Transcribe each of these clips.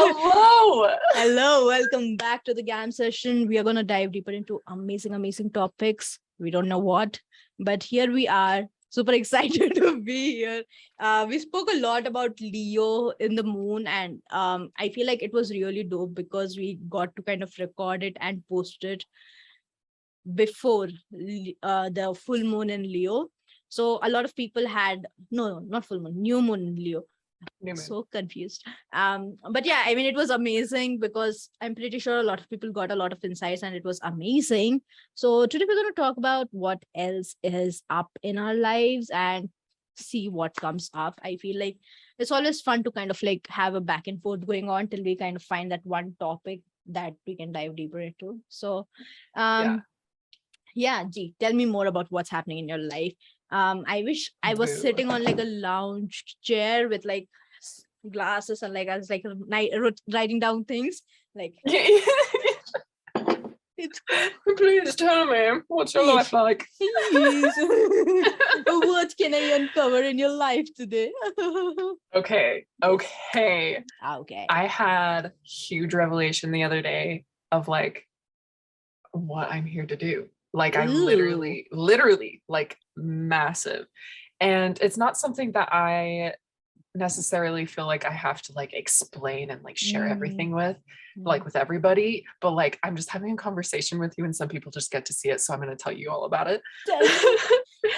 Hello. Hello, welcome back to the GaM session. We are going to dive deeper into amazing topics. We don't know what, but here we are. Super excited to be here. We spoke a lot about Leo in the moon, and I feel like it was really dope because we got to kind of record it and post it before the full moon in Leo. So a lot of people had, no, not full moon, new moon in Leo. So confused. But yeah, I mean, it was amazing because I'm pretty sure a lot of people got a lot of insights and it was amazing. So today we're going to talk about what else is up in our lives and see what comes up. I feel like it's always fun to kind of like have a back and forth going on till we kind of find that one topic that we can dive deeper into. So yeah, G, tell me more about what's happening in your life. I wish I was sitting on like a lounge chair with like glasses and like I was like writing down things. Like it's Please tell me, what's your life like? What can I uncover in your life today? Okay. I had huge revelation the other day of like what I'm here to do. Like I literally like massive. And it's not something that I necessarily feel like I have to like explain and like share everything with like with everybody, but like I'm just having a conversation with you and some people just get to see it, so I'm going to tell you all about it.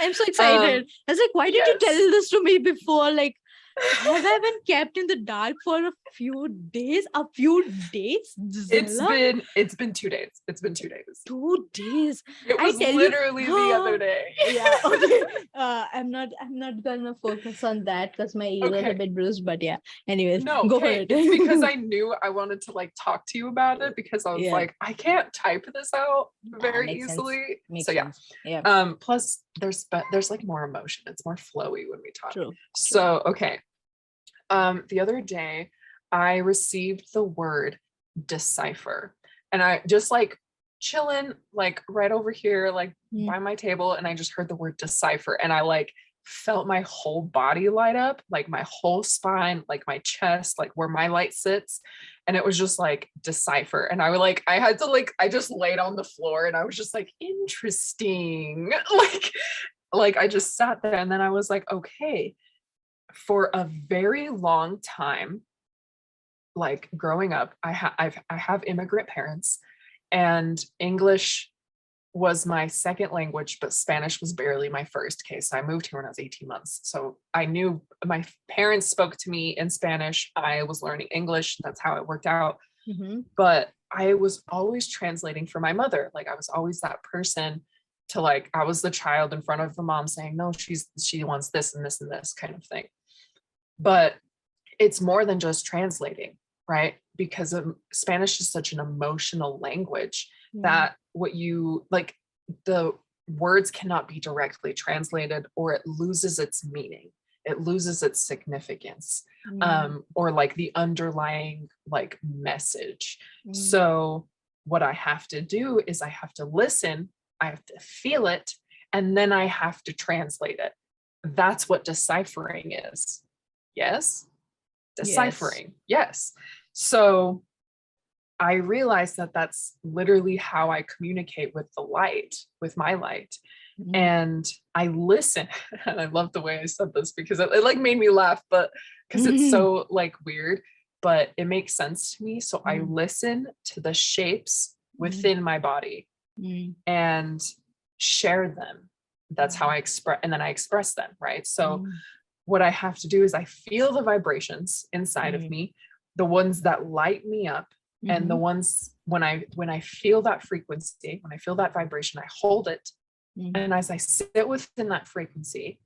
I'm so excited. I was like, why did you tell this to me before? Like, have I been kept in the dark for a few days? It's been 2 days. 2 days. It was literally the other day. Yeah. Okay. I'm not gonna focus on that because my ego is a bit bruised. But yeah. Anyways, go for it. It's because I knew I wanted to like talk to you about it because I was like, I can't type this out very easily. Plus there's like more emotion. It's more flowy when we talk. True. So okay. The other day I received the word decipher, and I just like chilling like right over here like by my table, and I just heard the word decipher, and I like felt my whole body light up, like my whole spine, like my chest, like where my light sits, and it was just like decipher. And I had to like I just laid on the floor and I was just like, interesting. like I just sat there, and then I was like, okay. For a very long time, like growing up, I have immigrant parents, and English was my second language, but Spanish was barely my first. Okay, so I moved here when I was 18 months. So I knew my parents spoke to me in Spanish. I was learning English. That's how it worked out. But I was always translating for my mother. Like I was always that person to like, I was the child in front of the mom saying, no, she wants this and this and this kind of thing. But it's more than just translating, right? Because Spanish is such an emotional language that what you like, the words cannot be directly translated, or it loses its meaning. It loses its significance, or like the underlying like message. So what I have to do is I have to listen, I have to feel it, and then I have to translate it. That's what deciphering is. Yes. Deciphering. Yes. So I realized that that's literally how I communicate with the light, with my light. And I listen, and I love the way I said this because it like made me laugh, but because it's so like weird, but it makes sense to me. So I listen to the shapes within my body and share them. That's how I express, and then I express them, right? So what I have to do is I feel the vibrations inside of me, the ones that light me up, and the ones when I feel that frequency, when I feel that vibration, I hold it. And as I sit within that frequency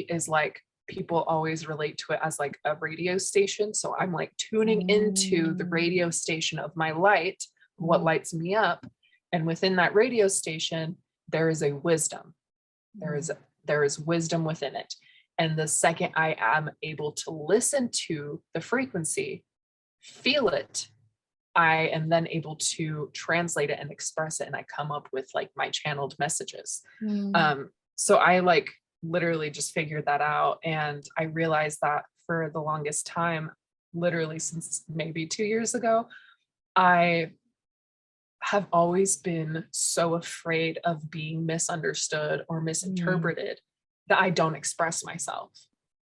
is like, people always relate to it as like a radio station. So I'm like tuning into the radio station of my light, what lights me up. And within that radio station, there is a wisdom. There is wisdom within it. And the second I am able to listen to the frequency, feel it, I am then able to translate it and express it. And I come up with like my channeled messages. So I like literally just figured that out. And I realized that for the longest time, literally since maybe 2 years ago, I have always been so afraid of being misunderstood or misinterpreted that I don't express myself.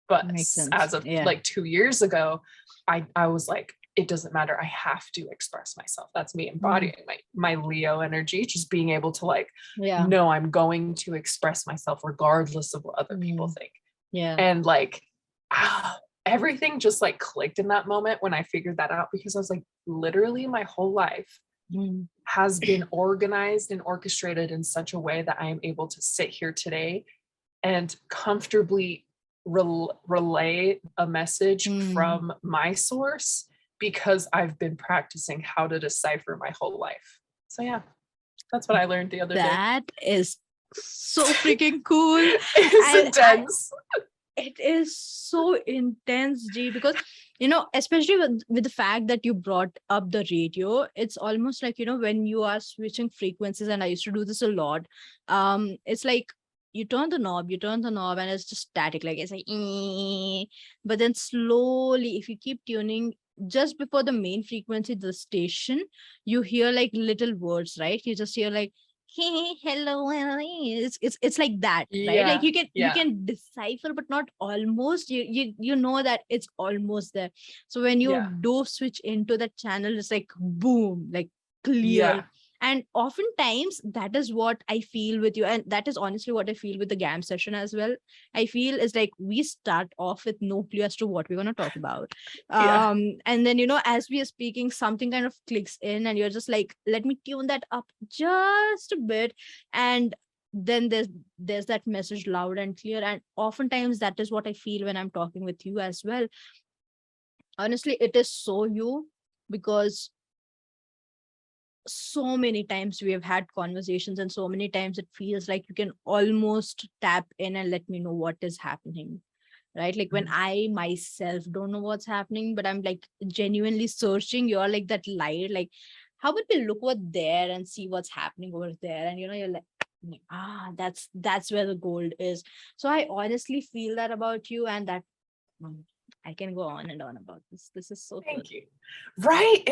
But Makes sense. as of Yeah. like 2 years ago, I was like, it doesn't matter. I have to express myself. That's me embodying my Leo energy, just being able to like, Yeah. no, I'm going to express myself regardless of what other people think. Yeah. And like, everything just like clicked in that moment when I figured that out, because I was like, literally my whole life has been organized and orchestrated in such a way that I am able to sit here today and comfortably relay a message from my source, because I've been practicing how to decipher my whole life. So yeah, that's what I learned the other day. That is so freaking cool. It's intense. It is so intense, G, because especially with the fact that you brought up the radio, it's almost like when you are switching frequencies, and I used to do this a lot. It's like you turn the knob, and it's just static, like it's like but then slowly, if you keep tuning just before the main frequency, the station, you hear like little words, right? You just hear like, hey, hello, it's like that, right? Like you can decipher, but not almost. You know that it's almost there. So when you do switch into that channel, it's like boom, like clear. And oftentimes that is what I feel with you, and that is honestly what I feel with the GaM session as well. I feel it's like we start off with no clue as to what we're going to talk about, and then as we are speaking, something kind of clicks in, and you're just like, let me tune that up just a bit, and then there's that message loud and clear. And oftentimes that is what I feel when I'm talking with you as well. Honestly, it is so you, because so many times we have had conversations, and so many times it feels like you can almost tap in and let me know what is happening, right? Like when I myself don't know what's happening, but I'm like genuinely searching, you're like that light, like how about we look over there and see what's happening over there, and you're like, that's where the gold is. So I honestly feel that about you, and that I can go on and on about this is so Thank good. you. Right,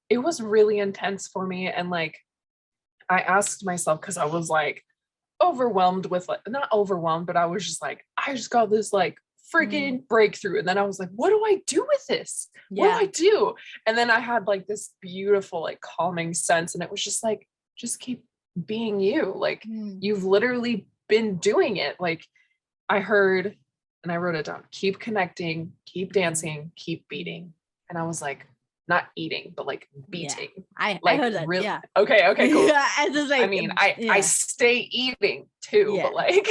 it was really intense for me, and like I asked myself, because I was like overwhelmed with, like, not overwhelmed, but I was just like, I just got this like freaking breakthrough, and then I was like, what do I do with this? What do I do? And then I had like this beautiful like calming sense, and it was just like, just keep being you. Like you've literally been doing it. Like I heard, and I wrote it down, keep connecting, keep dancing, keep beating. And I was like, not eating, but like beating. I Like heard that. really, okay, cool. I just like, I mean, I stay eating too, but like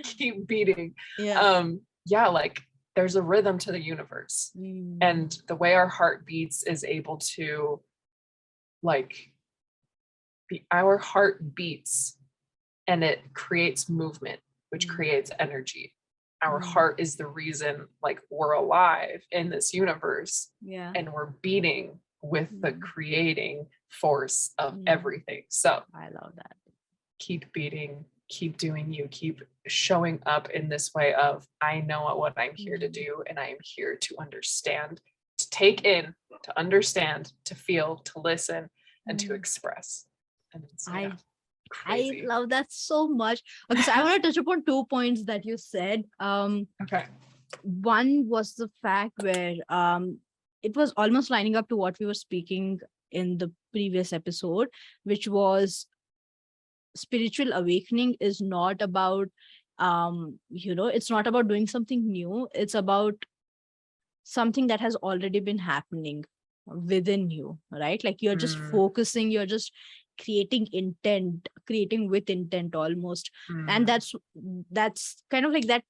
keep beating. Like there's a rhythm to the universe, and the way our heart beats is able to like our heart beats, and it creates movement, which creates energy. Our heart is the reason like we're alive in this universe, and we're beating with the creating force of everything. So I love that. Keep beating, keep doing you, keep showing up in this way of, I know what I'm here to do, and I am here to understand, to take in, to understand, to feel, to listen, and to express. And it's crazy. I love that so much. Okay, so I want to touch upon 2 points that you said. Okay. One was the fact where it was almost lining up to what we were speaking in the previous episode, which was spiritual awakening is not about it's not about doing something new. It's about something that has already been happening within you, right? Like you're just focusing, you're just creating with intent almost. And that's kind of like that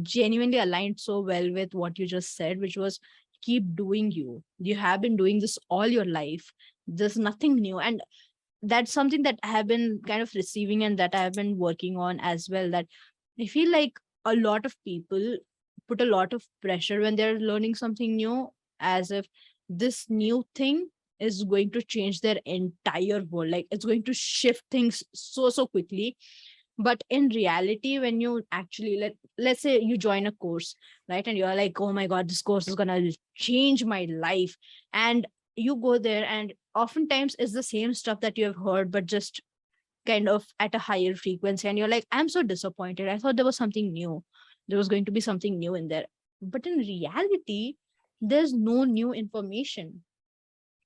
genuinely aligned so well with what you just said, which was keep doing you have been doing this all your life. There's nothing new, and that's something that I have been kind of receiving and that I have been working on as well. That I feel like a lot of people put a lot of pressure when they're learning something new, as if this new thing is going to change their entire world. Like it's going to shift things so quickly. But in reality, when you actually let's say you join a course, right, and you're like, oh my god, this course is gonna change my life, and you go there, and oftentimes it's the same stuff that you have heard, but just kind of at a higher frequency, and you're like, I'm so disappointed, I thought there was something new, there was going to be something new in there. But in reality, there's no new information.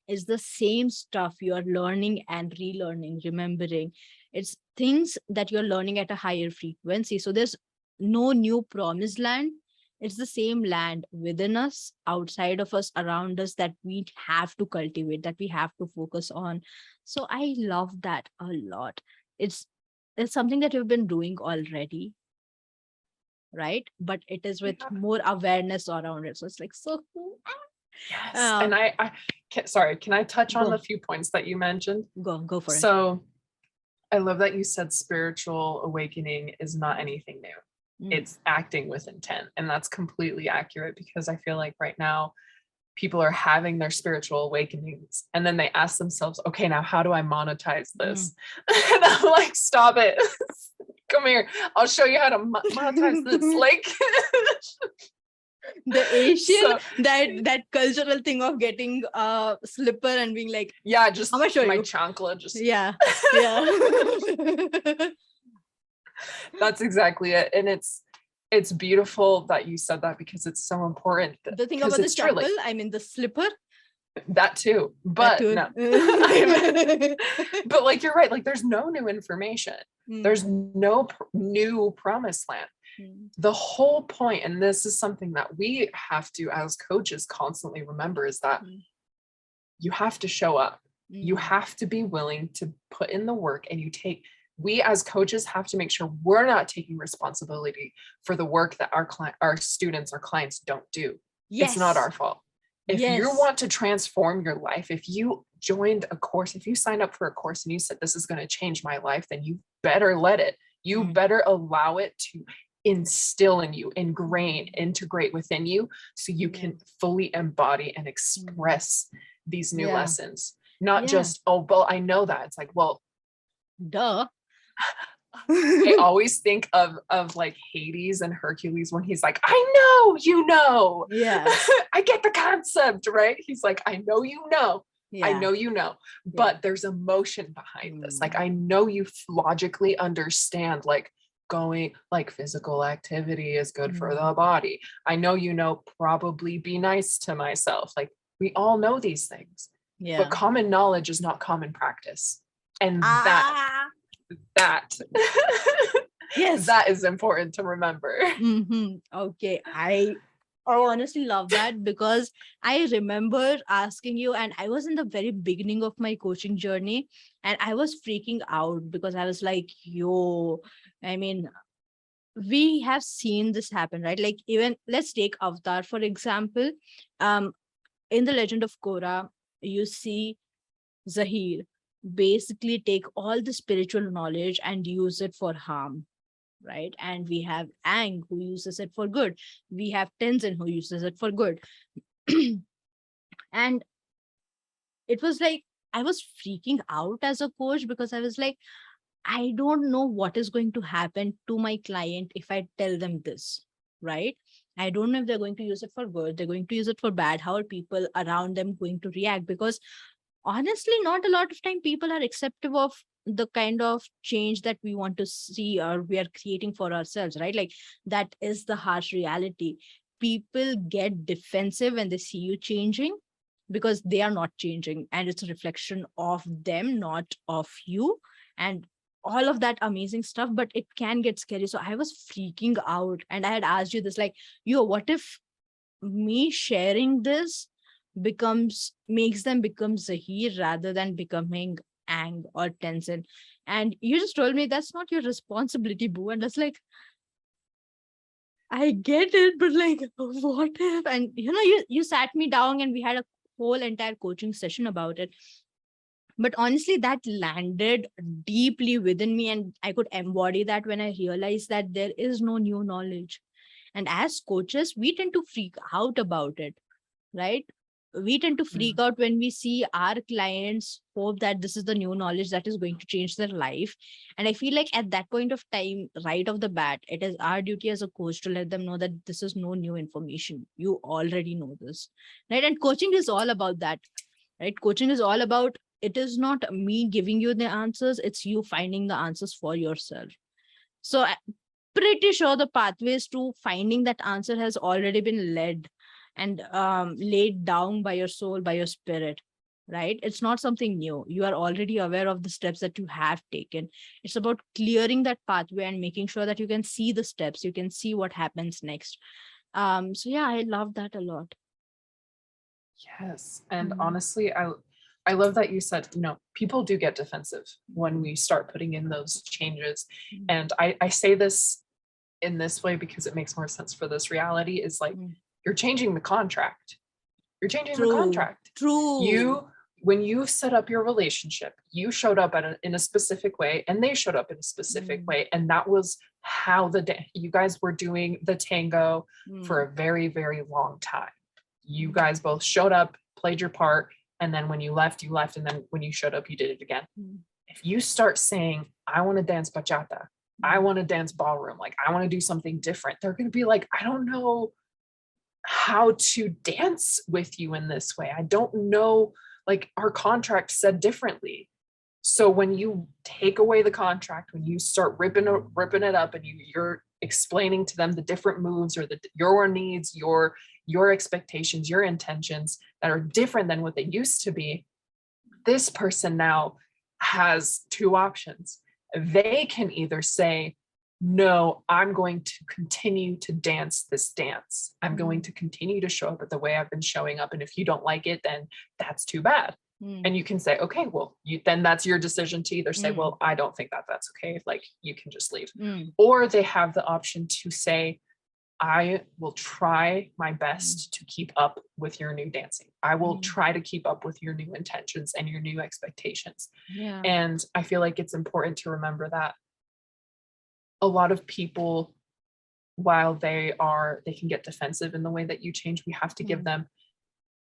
It's the same stuff you are learning and relearning, remembering. It's things that you're learning at a higher frequency. So there's no new promised land. It's the same land within us, outside of us, around us, that we have to cultivate, that we have to focus on. So I love that a lot. It's it's something that you've been doing already, right? But it is with Yeah. more awareness around it. So it's like so cool. Yes. And I sorry, can I touch on Go. the few points that you mentioned? Go for it. So I love that you said spiritual awakening is not anything new. It's acting with intent. And that's completely accurate, because I feel like right now people are having their spiritual awakenings and then they ask themselves, okay, now how do I monetize this? And I'm like, stop it. Come here. I'll show you how to monetize this. Like The Asian, so, that cultural thing of getting a slipper and being like, yeah, just I'm gonna show my you. chancla, just Yeah. that's exactly it. And it's beautiful that you said that, because it's so important. The thing Because about the it's true, like, chappal, I mean the slipper. that too. That But too. no. But like, you're right, like there's no new information. There's no new promised land. The whole point, and this is something that we have to as coaches constantly remember, is that you have to show up. You have to be willing to put in the work, and we as coaches have to make sure we're not taking responsibility for the work that our students, our clients don't do. Yes. It's not our fault. If you Yes. want to transform your life, if you joined a course, if you signed up for a course and you said, this is going to change my life, then you better let it. You better allow it to instill in you, ingrain, integrate within you, so you can fully embody and express these new lessons. Not just, oh, well, I know that. It's like, well, duh. I always think of like Hades and Hercules when he's like, I know, you know. Yeah. I get the concept, right? He's like, I know, you know. Yeah. I know, you know. But there's emotion behind this. Like, I know you logically understand, like, going, like, physical activity is good for the body. I know, you know, probably be nice to myself. Like, we all know these things. Yeah. But common knowledge is not common practice. And that yes, that is important to remember. Okay, I honestly love that, because I remember asking you, and I was in the very beginning of my coaching journey, and I was freaking out because I was like, yo, I mean, we have seen this happen, right? Like, even let's take Avatar for example. In the Legend of Korra, you see Zahir basically take all the spiritual knowledge and use it for harm, right? And we have Aang who uses it for good. We have Tenzin who uses it for good. And it was like, I was freaking out as a coach, because I was like, I don't know what is going to happen to my client if I tell them this, right? I don't know if they're going to use it for good, they're going to use it for bad. How are people around them going to react? Because honestly, not a lot of time people are accepting of the kind of change that we want to see or we are creating for ourselves, right? Like, that is the harsh reality. People get defensive when they see you changing, because they are not changing, and it's a reflection of them, not of you, and all of that amazing stuff. But it can get scary. So I was freaking out, and I had asked you this, like, yo, what if me sharing this makes them become Zahir rather than becoming Aang or Tenzin? And you just told me that's not your responsibility, boo. And that's like, I get it, but like, what if? And you sat me down and we had a whole entire coaching session about it. But honestly, that landed deeply within me, and I could embody that when I realized that there is no new knowledge. And as coaches, we tend to freak out about it, right? we tend to freak out when we see our clients hope that this is the new knowledge that is going to change their life. And I feel like at that point of time, right off the bat, it is our duty as a coach to let them know that this is no new information. You already know this, right? And coaching is all about that, right? Coaching is all about, it is not me giving you the answers, it's you finding the answers for yourself. So I'm pretty sure the pathways to finding that answer has already been led and laid down by your soul, by your spirit, right? It's not something new. You are already aware of the steps that you have taken. It's about clearing that pathway and making sure that you can see the steps, you can see what happens next. So yeah, I love that a lot. Yes. And honestly, I love that you said, people do get defensive when we start putting in those changes. And I say this in this way because it makes more sense for this reality, is like, you're changing the contract. You're changing the contract. True. When you set up your relationship, you showed up in a specific way, and they showed up in a specific way. And that was how you guys were doing the tango for a very, very long time. You guys both showed up, played your part, and then when you left, you left. And then when you showed up, you did it again. If you start saying, I want to dance bachata, I want to dance ballroom, like I want to do something different, they're going to be like, I don't know how to dance with you in this way. I don't know, like our contract said differently. So when you take away the contract, when you start ripping it up, and you're explaining to them the different moves or your needs, your expectations, your intentions that are different than what they used to be, this person now has two options. They can either say, no, I'm going to continue to dance this dance. I'm going to continue to show up at the way I've been showing up. And if you don't like it, then that's too bad. And you can say, okay, well, then that's your decision to either say, well, I don't think that's okay. Like, you can just leave. Or they have the option to say, I will try my best to keep up with your new dancing. I will try to keep up with your new intentions and your new expectations. Yeah. And I feel like it's important to remember that a lot of people, while they can get defensive in the way that you change, we have to give them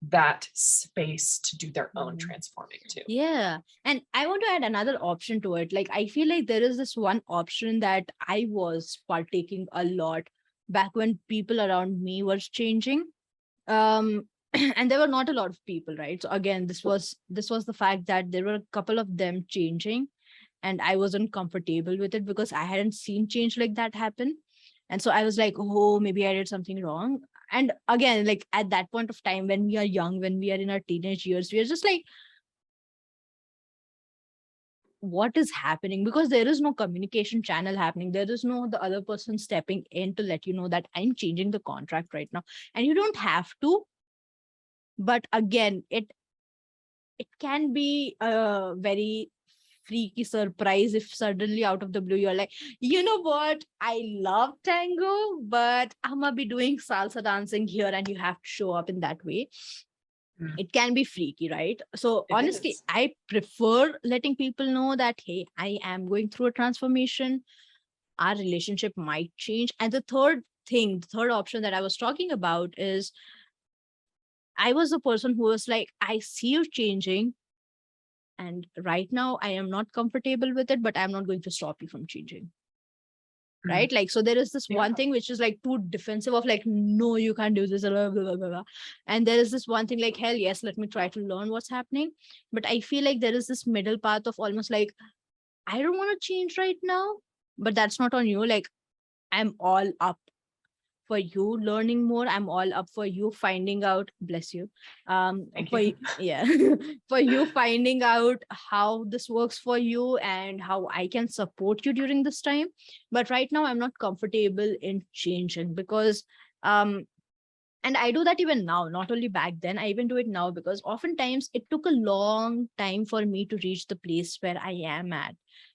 that space to do their own transforming too. Yeah. And I want to add another option to it. Like, I feel like there is this one option that I was partaking a lot back when people around me were changing. And there were not a lot of people, right? So again, this was the fact that there were a couple of them changing, and I wasn't comfortable with it because I hadn't seen change like that happen. And so I was like, oh, maybe I did something wrong. And again, like at that point of time, when we are young, when we are in our teenage years, we are just like, what is happening? Because there is no communication channel happening. There is no the other person stepping in to let you know that I'm changing the contract right now. And you don't have to. But again, it can be a very freaky surprise if suddenly out of the blue you're like, you know what, I love tango, but I'm gonna be doing salsa dancing here, and you have to show up in that way. It can be freaky, right? So honestly, I prefer letting people know that, hey, I am going through a transformation. Our relationship might change. And the third option that I was talking about is, I was the person who was like, I see you changing, and right now I am not comfortable with it, but I'm not going to stop you from changing. Right? Like, so there is this one thing which is like too defensive of like, no, you can't do this, blah, blah, blah, blah. And there is this one thing like, hell yes, let me try to learn what's happening. But I feel like there is this middle path of almost like, I don't want to change right now, but that's not on you. Like, I'm all up for you learning more. I'm all up for you finding out, bless you, Thank for you. yeah, for you finding out how this works for you and how I can support you during this time. But right now I'm not comfortable in changing because and I do that even now, not only back then, I even do it now, because oftentimes it took a long time for me to reach the place where I am at,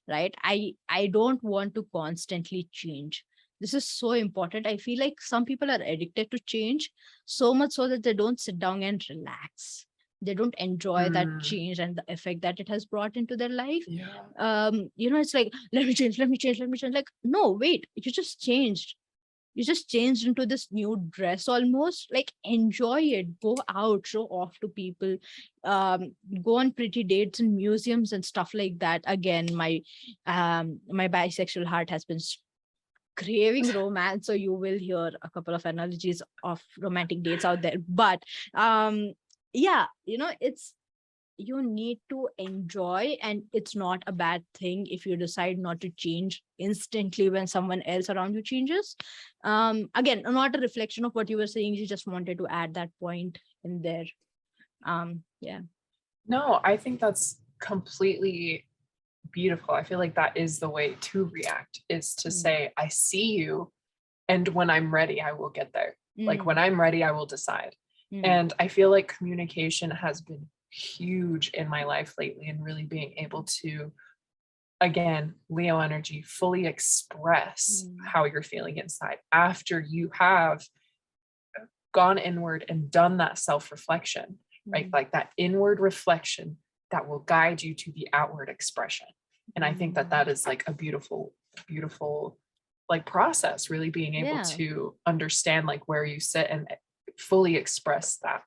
right? I don't want to constantly change. This is so important. I feel like some people are addicted to change so much so that they don't sit down and relax. They don't enjoy that change and the effect that it has brought into their life. Yeah. It's like, let me change. Like, no, wait, you just changed. you just changed into this new dress almost. Like, enjoy it, go out, show off to people, go on pretty dates in museums and stuff like that. Again, my bisexual heart has been craving romance, so you will hear a couple of analogies of romantic dates out there. But yeah, it's, you need to enjoy, and it's not a bad thing if you decide not to change instantly when someone else around you changes. Again, not a reflection of what you were saying, you just wanted to add that point in there. Yeah. No, I think that's completely beautiful. I feel like that is the way to react, is to say, I see you, and when I'm ready, I will get there. Like when I'm ready, I will decide. And I feel like communication has been huge in my life lately, and really being able to, again, Leo energy, fully express how you're feeling inside after you have gone inward and done that self-reflection, right? Like that inward reflection that will guide you to the outward expression. And I think that that is like a beautiful, beautiful like process, really being able to understand like where you sit and fully express that.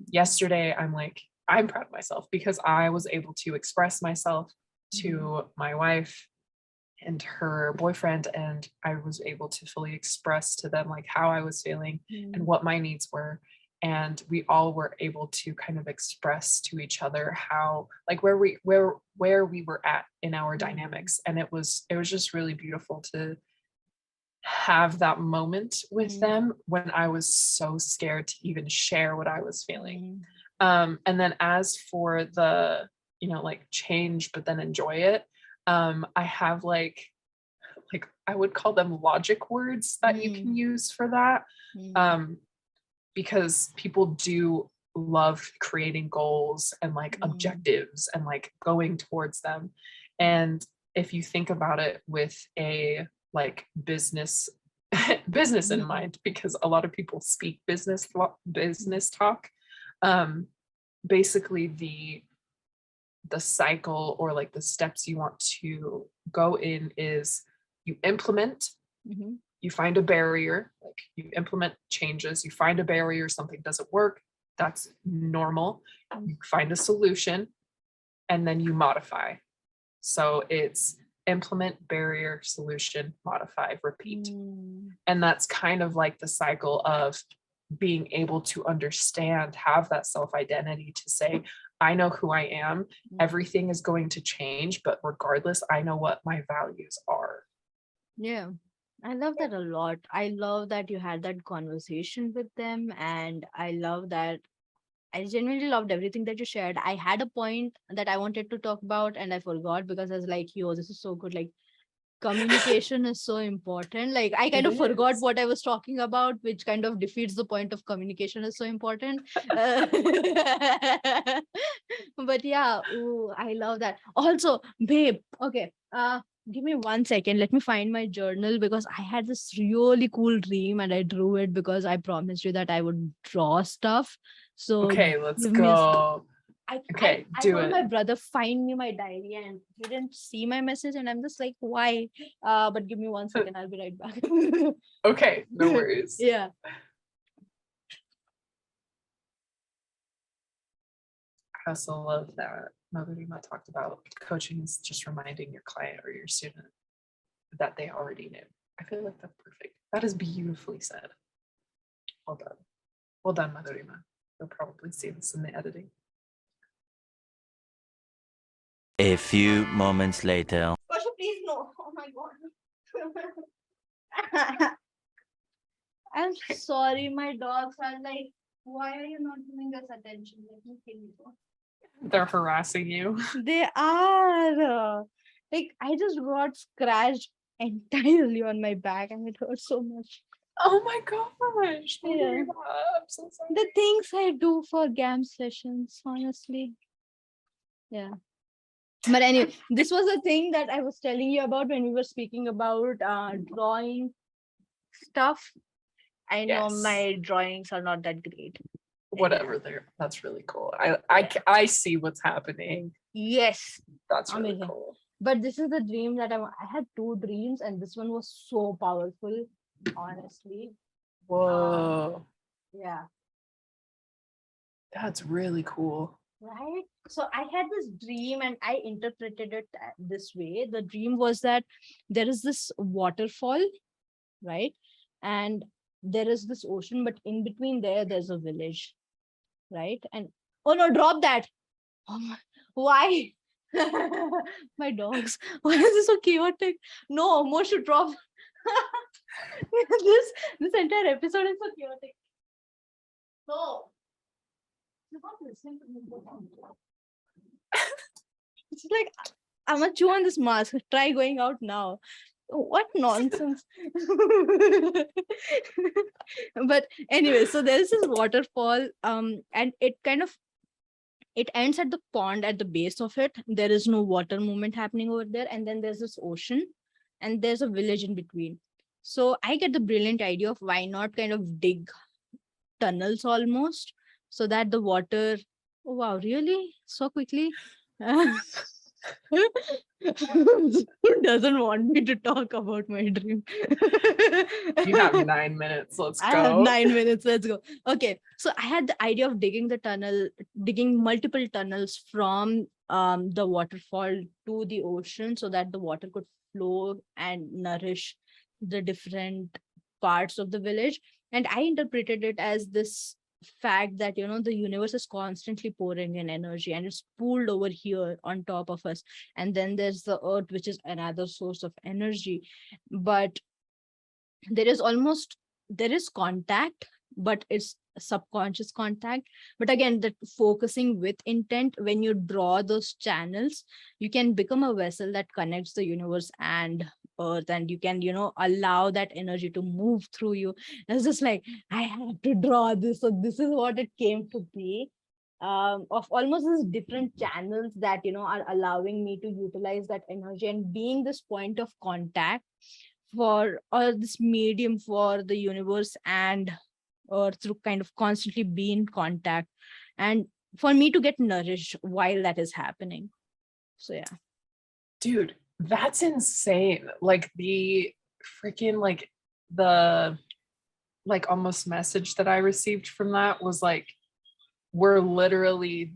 Yesterday, I'm proud of myself because I was able to express myself to my wife and her boyfriend, and I was able to fully express to them like how I was feeling and what my needs were. And we all were able to kind of express to each other how, like, where we were at in our dynamics. And it was just really beautiful to have that moment with them when I was so scared to even share what I was feeling. And then as for the, like change, but then enjoy it. I have like I would call them logic words that you can use for that. Because people do love creating goals and like objectives and like going towards them. And if you think about it with a like business in mind, because a lot of people speak business talk, basically the cycle or like the steps you want to go in is you implement, you find a barrier, like you implement changes, you find a barrier, something doesn't work, that's normal. You find a solution and then you modify. So it's implement, barrier, solution, modify, repeat. And that's kind of like the cycle of being able to understand, have that self-identity to say, I know who I am, everything is going to change, but regardless, I know what my values are. Yeah, I love that a lot. I love that you had that conversation with them, and I love that. I genuinely loved everything that you shared. I had a point that I wanted to talk about and I forgot because I was like, yo, this is so good. Like, communication is so important. Like, I kind of forgot what I was talking about, which kind of defeats the point of communication is so important. But yeah, ooh, I love that. Also, babe, okay, give me 1 second. Let me find my journal because I had this really cool dream and I drew it because I promised you that I would draw stuff. So okay, let's give me go. I Do told it. my brother find me my diary and he didn't see my message and I'm just like, why? But give me 1 second, I'll be right back. Okay, no worries. Yeah. I also love that Mother Nima talked about coaching is just reminding your client or your student that they already knew. I feel like that's perfect. That is beautifully said. Well done. Well done, Mother Nima. You'll probably see this in the editing. A few moments later. Pasha, please no. Oh my god. I'm sorry, my dogs are like, why are you not giving us attention? Let me kill you. They're harassing you. They are. Like, I just got scratched entirely on my back and it hurts so much. Oh my gosh. Yeah. I'm so sorry. The things I do for GaM sessions, honestly. Yeah. But anyway, this was a thing that I was telling you about when we were speaking about drawing stuff. I know my drawings are not that great. Whatever, that's really cool. I see what's happening. Yes. That's really cool. But this is the dream that I had two dreams and this one was so powerful. honestly. Whoa, Yeah. that's really cool. Right. So I had this dream and I interpreted it this way. The dream was that there is this waterfall, right? And there is this ocean, but in between there's a village, right? And oh no, drop that. Oh my, why? My dogs. Why is this so chaotic? No, more should drop. this entire episode is so chaotic. No. You're not listening to me. It's like I'm gonna chew on this mask. Try going out now. What nonsense. But anyway, so there's this waterfall, and it ends at the pond at the base of it. There is no water movement happening over there, and then there's this ocean, and there's a village in between. So I get the brilliant idea of why not kind of dig tunnels almost, so that the water. Oh wow, really? So quickly? Who doesn't want me to talk about my dream? You have 9 minutes. Let's I have go. 9 minutes. Let's go. Okay. So I had the idea of digging multiple tunnels from the waterfall to the ocean so that the water could flow and nourish the different parts of the village. And I interpreted it as this fact that the universe is constantly pouring in energy and it's pooled over here on top of us, and then there's the earth, which is another source of energy. But there is contact, but it's subconscious contact. But again, that focusing with intent, when you draw those channels, you can become a vessel that connects the universe and earth, and you can allow that energy to move through you. It's just like, I have to draw this, so this is what it came to be, of almost these different channels that are allowing me to utilize that energy and being this point of contact for, or this medium for the universe and or through kind of constantly be in contact, and for me to get nourished while that is happening. So yeah. Dude, that's insane. Like the freaking the almost message that I received from that was like, we're literally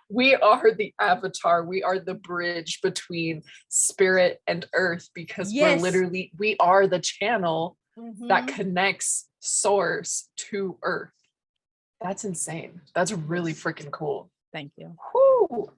we are the avatar. We are the bridge between spirit and earth, because Yes. we are the channel that Mhm. connects source to earth. That's insane. That's really freaking cool. Thank you. Whoo.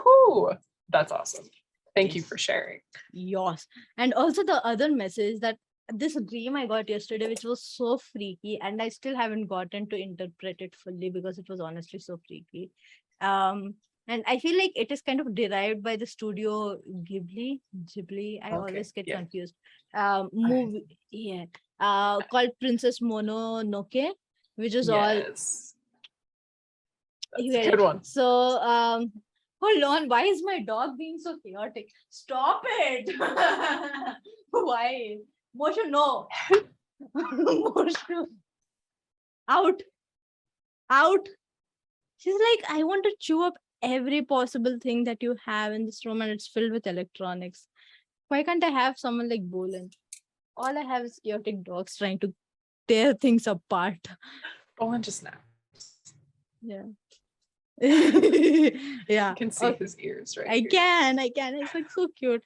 Whoo. That's awesome. Thank you Yes. for sharing. Yes. And also the other message, that this dream I got yesterday, which was so freaky, and I still haven't gotten to interpret it fully because it was honestly so freaky. And I feel like it is kind of derived by the studio Ghibli. I Okay, always get yeah. confused. Movie, yeah. Called Princess Mononoke, which is all. Yes. You That's get a good it. one. So hold on, why is my dog being so chaotic? Stop it. Why? Motion, no. Motion. Out. She's like, I want to chew up every possible thing that you have in this room, and it's filled with electronics. Why can't I have someone like Bolin? All I have is chaotic dogs trying to tear things apart. Olin just snaps. Yeah. Yeah. You can see his ears right I here. can. It's like so cute.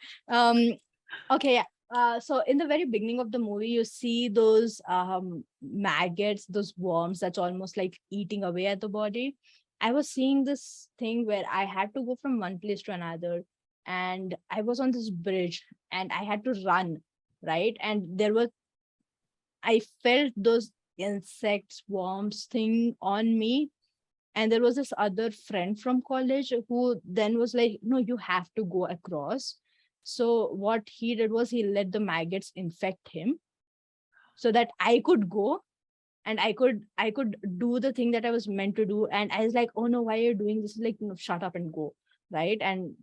Okay, yeah. So in the very beginning of the movie, you see those maggots, those worms that's almost like eating away at the body. I was seeing this thing where I had to go from one place to another, and I was on this bridge and I had to run, right? And I felt those insects, worms thing on me, and there was this other friend from college who then was like, no, you have to go across. So what he did was he let the maggots infect him so that I could go, and I could do the thing that I was meant to do. And I was like, oh no, why are you doing this? Like, no, shut up and go. Right. And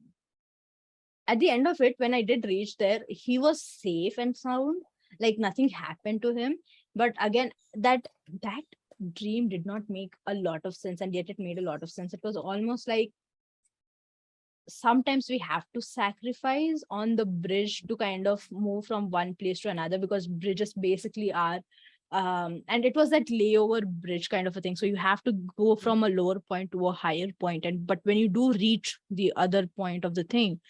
at the end of it, when I did reach there, he was safe and sound, like nothing happened to him. But again, that dream did not make a lot of sense, and yet it made a lot of sense. It was almost like sometimes we have to sacrifice on the bridge to kind of move from one place to another, because bridges basically are and it was that layover bridge kind of a thing. So you have to go from a lower point to a higher point, and but when you do reach the other point of the thing,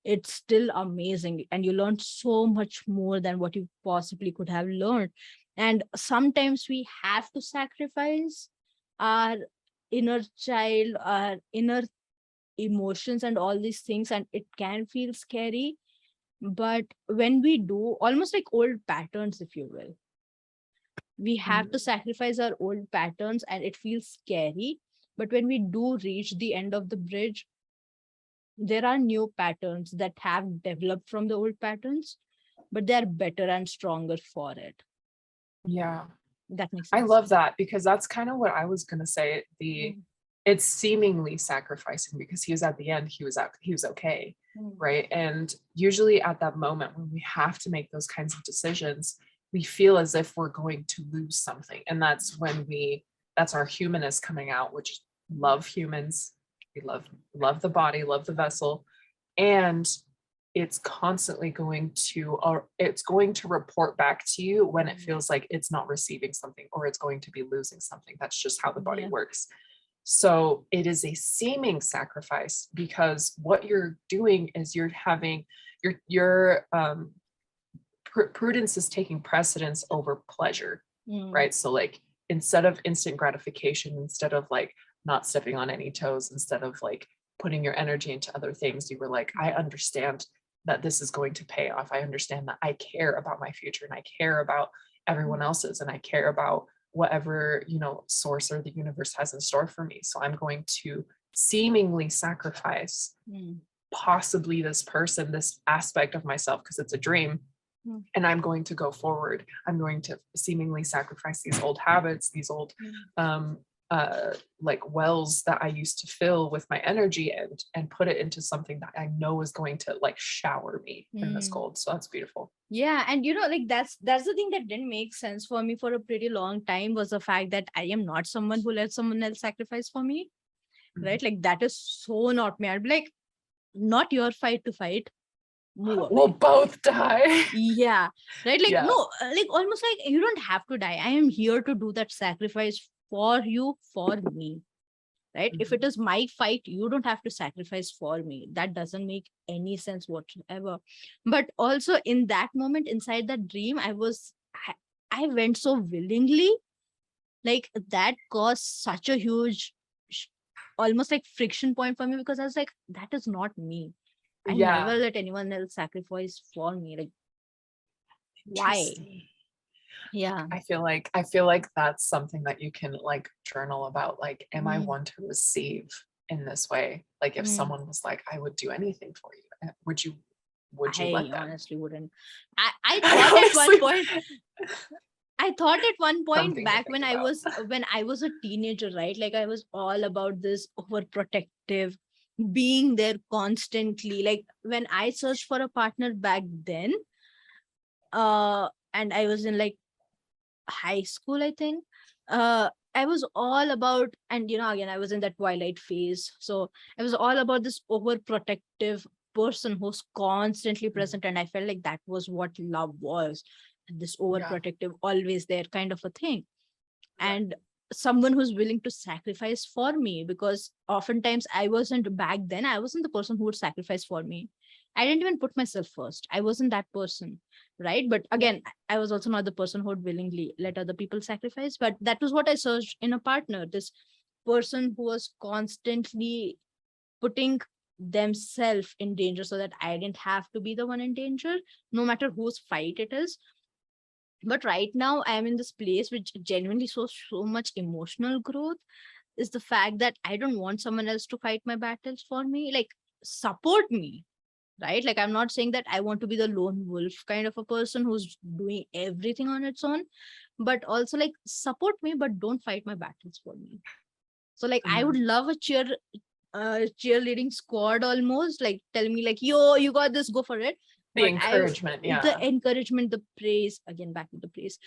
it's still amazing, and you learn so much more than what you possibly could have learned. And sometimes we have to sacrifice our inner child, our inner emotions and all these things, and it can feel scary. But when we do, almost like old patterns, if you will, we have to sacrifice our old patterns, and it feels scary. But when we do reach the end of the bridge, there are new patterns that have developed from the old patterns, but they're better and stronger for it. Yeah. That makes I sense. love that, because that's kind of what I was going to say. Mm. It's seemingly sacrificing, because he was at the end, he was okay. Right. And usually at that moment when we have to make those kinds of decisions, we feel as if we're going to lose something. And that's when that's our humanist coming out, which love humans. We love the body, love the vessel. And it's constantly going to report back to you when it feels like it's not receiving something, or it's going to be losing something. That's just how the body works. So it is a seeming sacrifice, because what you're doing is you're having your prudence is taking precedence over pleasure, right? So like, instead of instant gratification, instead of like not stepping on any toes, instead of like putting your energy into other things, you were like, I understand that this is going to pay off. I understand that I care about my future, and I care about everyone else's, and I care about whatever, source or the universe has in store for me. So I'm going to seemingly sacrifice possibly this person, this aspect of myself, because it's a dream. And I'm going to go forward. I'm going to seemingly sacrifice these old habits, these old like wells that I used to fill with my energy, and put it into something that I know is going to like shower me in this gold. So that's beautiful. Yeah. And like that's the thing that didn't make sense for me for a pretty long time, was the fact that I am not someone who lets someone else sacrifice for me. Right? Like that is so not me. I'd be like, not your fight to fight. Move away. We'll both die. Yeah. Right? Like, Yeah. no, like almost like you don't have to die. I am here to do that sacrifice for you, for me. Right? If it is my fight, you don't have to sacrifice for me. That doesn't make any sense whatsoever. But also in that moment inside that dream, I went so willingly. Like that caused such a huge, almost like friction point for me, because I was like, that is not me. I never let anyone else sacrifice for me. Like, why? Yeah. I feel like that's something that you can like journal about. Like, am I one to receive in this way? Like, if someone was like, I would do anything for you, would you let them? Honestly wouldn't. I thought at one point. I thought at one point Something to back think when I was a teenager, right? Like I was all about this overprotective, being there constantly. Like when I searched for a partner back then, and I was in like high school, I think. I was all about, and again, I was in that twilight phase. So I was all about this overprotective person who's constantly present. And I felt like that was what love was. This overprotective, always there kind of a thing. And someone who's willing to sacrifice for me, because oftentimes I wasn't the person who would sacrifice for me. I didn't even put myself first. I wasn't that person, right? But again, I was also not the person who would willingly let other people sacrifice. But that was what I searched in a partner, this person who was constantly putting themselves in danger so that I didn't have to be the one in danger, no matter whose fight it is. But right now I am in this place which genuinely shows so much emotional growth, is the fact that I don't want someone else to fight my battles for me. Like, support me, right? Like, I'm not saying that I want to be the lone wolf kind of a person who's doing everything on its own, but also like support me, but don't fight my battles for me. So like I would love a cheerleading squad, almost like tell me like, yo, you got this, go for it. The encouragement, the encouragement, the praise, again back to the praise.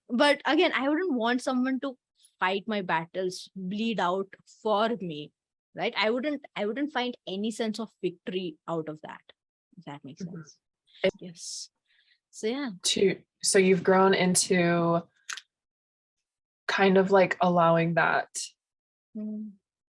But again, I wouldn't want someone to fight my battles, bleed out for me. right? I wouldn't find any sense of victory out of that, if that makes Mhm. sense. Yes. So yeah. So you've grown into kind of like allowing that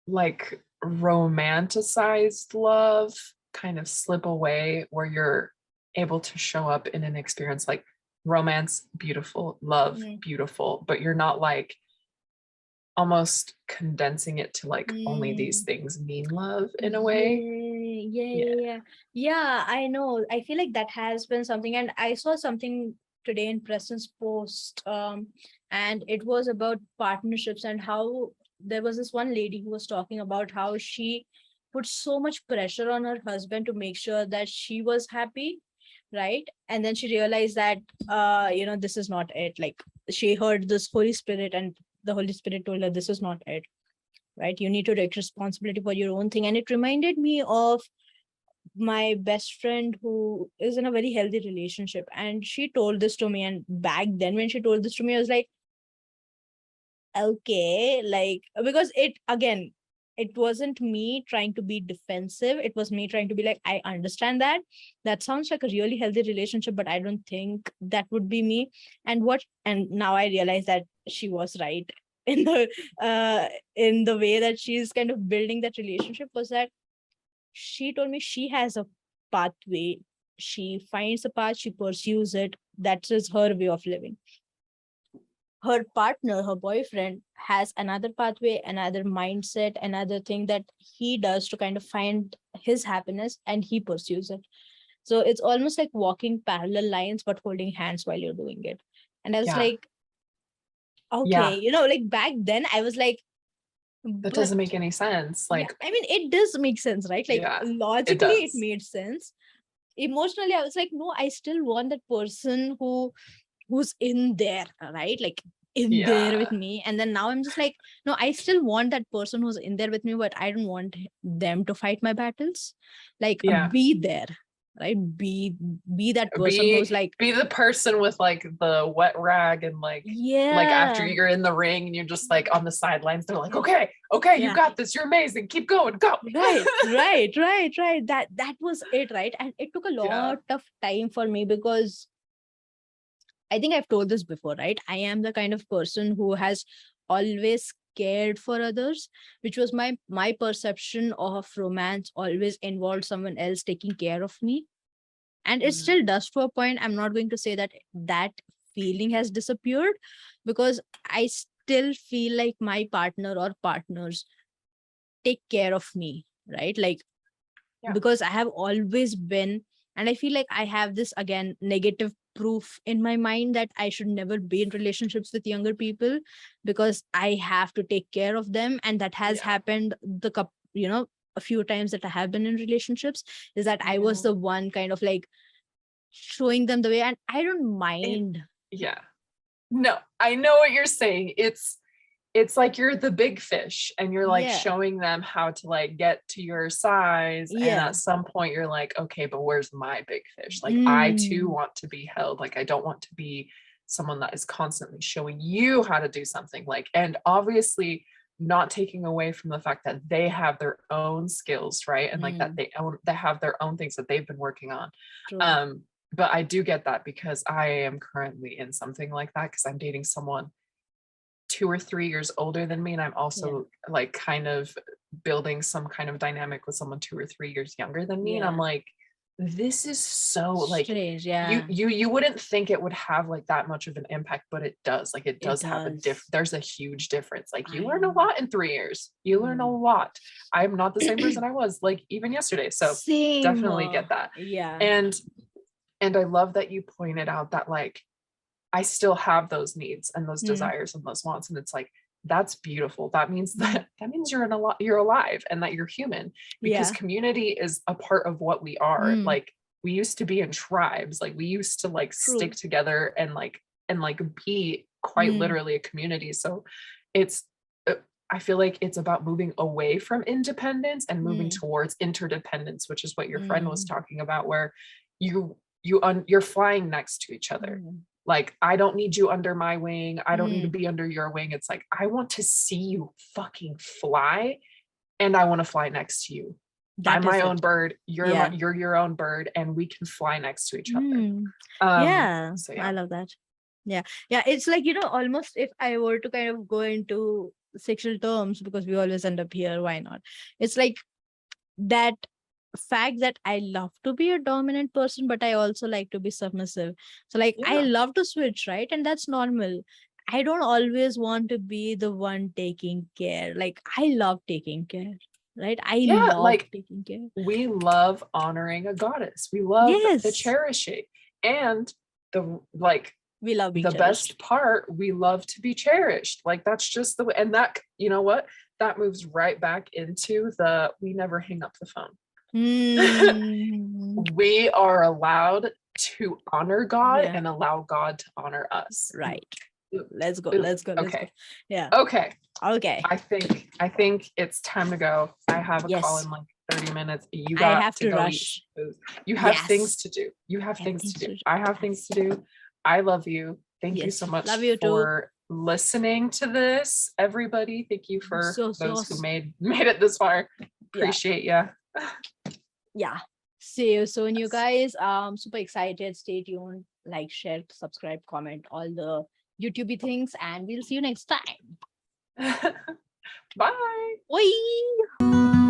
like romanticized love kind of slip away, where you're able to show up in an experience like romance, beautiful, love, Mm. beautiful, but you're not like almost condensing it to like only these Mm. things mean love in a way. Yeah, I know. I feel like that has been something, and I saw something today in Preston's post, and it was about partnerships and how there was this one lady who was talking about how she put so much pressure on her husband to make sure that she was happy, right? And then she realized that this is not it. Like, she heard this Holy Spirit, and the Holy Spirit told her this is not it, right? You need to take responsibility for your own thing. And it reminded me of my best friend who is in a very healthy relationship, and she told this to me. And back then when she told this to me, I was like, okay, like, because it wasn't me trying to be defensive, it was me trying to be like, I understand that sounds like a really healthy relationship, but I don't think that would be me. And now I realize that she was right in the way that she's kind of building that relationship. Was that she told me she has a pathway, she finds a path, she pursues it, that is her way of living. Her partner, her boyfriend, has another pathway, another mindset, another thing that he does to kind of find his happiness, and he pursues it. So it's almost like walking parallel lines but holding hands while you're doing it. And I was Yeah. like, okay, Yeah. like back then I was like, That but doesn't make any sense. yeah, Like, I mean, it does make sense, right? Like, yeah, it logically it does. made sense. Emotionally I was like, no, I still want that person who's in there, right? Like, in there with Yeah. me. And then now I'm just like, no, I still want that person who's in there with me, but I don't want them to fight my battles. Like, Yeah. be there, right? Be that person Be who's like, be the person with like the wet rag and like after yeah, you're in the ring and you're just like on the sidelines, they're like, okay, you yeah, got this, you're amazing, keep going, go. right. That was it, right? And it took a Yeah. lot of time for me, because I think I've told this before, right? I am the kind of person who has always cared for others, which was my perception of romance always involved someone else taking care of me. And it Mm. still does to a point. I'm not going to say that that feeling has disappeared, because I still feel like my partner or partners take care of me, right? Like, Yeah. because I have always been, and I feel like I have this again negative proof in my mind that I should never be in relationships with younger people, because I have to take care of them. And that has Yeah. happened a few times that I have been in relationships, is that I was Yeah. the one kind of like showing them the way, and I don't mind. Yeah. No, I know what you're saying. It's like you're the big fish and you're like Yeah. showing them how to like get to your size, and Yeah. at some point you're like, okay, but where's my big fish? Like, I too Mm, want to be held. Like, I don't want to be someone that is constantly showing you how to do something, like, and obviously not taking away from the fact that they have their own skills, right? And like that mm, they have their own things that they've been working on. true. um but I do get that, because I am currently in something like that, because I'm dating someone 2 or 3 years older than me, and I'm Yeah. also like kind of building some kind of dynamic with someone 2 or 3 years younger than me, and I'm Yeah. like, this is so like, Strange. you Yeah. you you wouldn't think it would have like that much of an impact, but it does. Like, it It does have does. there's a huge difference. Like, you I learn a know. lot in 3 years, you learn a Mm. lot. I'm not the same person I was like even yesterday, so Same. definitely get that. Yeah. And I love that you pointed out that like I still have those needs and those Mm, desires and those wants. And it's like, that's beautiful. That means mm, that means you're in a lot, you're alive, and that you're human, because yeah. community is a part of what we are. Mm, Like, we used to be in tribes, like we used to like true. stick together and like be quite Mm, literally a community. So it's uh, I feel like it's about moving away from independence and moving mm, towards interdependence, which is what your friend was mm, talking about, where you're flying next to each other. mm, Like, I don't need you under my wing. I don't need to mm, be under your wing. It's like, I want to see you fucking fly and I want to fly next to you. That I'm my is own it. bird. You're Yeah. you're your own bird, and we can fly next to each other. Mm. Yeah. I love that. Yeah. It's like, almost if I were to kind of go into sexual terms, because we always end up here, why not? It's like that fact that I love to be a dominant person, but I also like to be submissive. So like I Yeah. love to switch, right? And that's normal. I don't always want to be the one taking care. Like I love taking care, right? I Yeah, love like taking care. we love honoring a goddess. We love the Yes. cherishing. And the like We love being the cherished. best part, we love to be cherished. Like that's just the way, and that, you know what? That moves right back into the we never hang up the phone. Mm, We are allowed to honor God yeah. and allow God to honor us. Right. Ooh, Let's go. ooh, Let's go. Let's go. okay. Yeah. Okay. Okay. I think it's time to go. I have a call Yes. in like 30 minutes. You I got have to go eat rush. some food. You have things Yes. to do. You have I have things things to to do. do. I have things to do. I love you. Thank you Yes. so much Love you too. for listening to this, everybody. Thank you for So those who sauce. made it this far. Yeah. Appreciate ya. Yeah. See you soon, you guys. Super excited. Stay tuned. Like, share, subscribe, comment, all the YouTubey things, and we'll see you next time. Bye. Bye.